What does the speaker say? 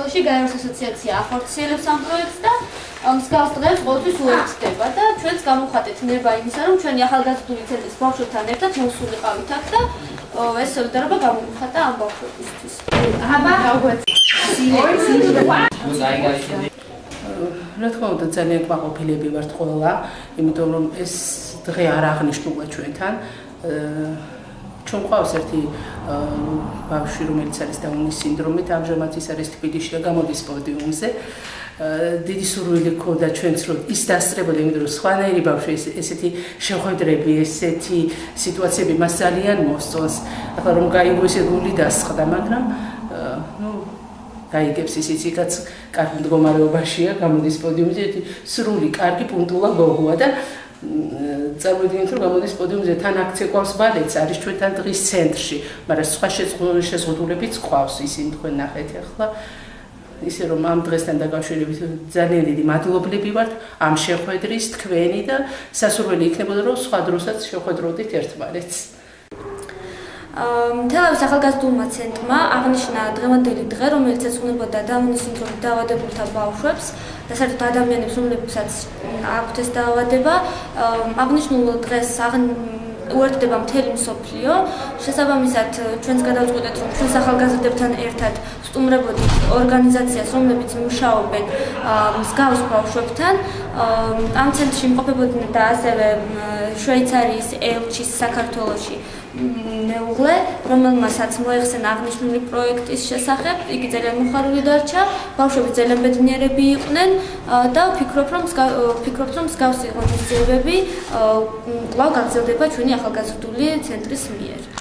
სოფელში გაეროს ასოციაცია ახორციელებს ამ პროექტს და მსგავს დღეს ყოველთვის უერთდება და ჩვენც გამოვხატეთ ნება იმისა, რომ ჩვენი ახალგაზრდული ცენტრის ბავშვებთან ერთად მოსულიყავით აქ და ეს სოლიდარობა გამოვხატა ამ ბავშვებისთვის. რა თქმა უნდა ძალიან კმაყოფილები ვართ ყველა, იმიტომ რომ ეს დღე არ აღნიშნულა ჩვენთან. ჩვენ ყავს ერთი ბავშვი, რომელიც არის დაუნის სინდრომით, ამჟამად ის არის თბილისში და გამოდის პოდიუმზე. დიდი სურვილი ჰქონდა ჩვენც რომ ის დასწრებოდა, იმიტომ რომ სხვანაირი ბავშვი ესეთი შეხვედრები, ესეთი სიტუაციები მას ძალიან მოსწონს. ახლა რომ გაიგო ესე გული დასხდა, მაგრამ გაიგებს ისიც იქაც კარგ მდგომარეობაშია, გამოდის პოდიუმზე, სრული, კარგი პუნქტულა გოგოა და წარმოიდგინეთ რომ გამოდის პოდიუმზე თან აქცია ყავს ბალეტს არის ჩვენთან დღის ცენტრში, მაგრამ სხვა შეზღუდულებიც ყავს ისინი თქვენ ნახეთ ახლა ისე რომ ამ დღესთან დაკავშირებით ძალიან დიდი მადლობლები ვართ ამ შეხვედრის თქვენი და სასურველი იქნებოდა რომ სხვა დროსაც შეხვედროდით ერთმანეთს. თელავის ახალგაზრდულმა ცენტრმა აღნიშნა დღევანდელი დღე, რომელიც ეძღვნებოდა დაუნის სინდრომით დაავადებულთა ბავშვებს და საერთოდ ადამიანებს, რომლებსაც აქვთ ეს დაავადება. აღნიშნულ დღეს უერთდება მთელი მსოფლიო. შესაბამისად, ჩვენც გადავწყვიტეთ, რომ ჩვენს ახალგაზრდებთან ერთად ვსტუმრებოდით ორგანიზაციას, რომლებიც მუშაობენ მსგავს ბავშვებთან. ამ ცენტრში იმყოფებოდნენ და ასევე შვეიცარიის ელჩის საქართველოში მეუღლე, რომელმასაც მოეხსენა აღნიშნული პროექტის შესახებ, იგი ძალიან მოხარული დარჩა, ბავშვები ძალიან ბედნიერები იყვნენ და ვფიქრობ, რომ მსგავსი ღონისძიებები კვლავ გაგრძელდება ჩვენი ახალგაზრდული ცენტრის მიერ.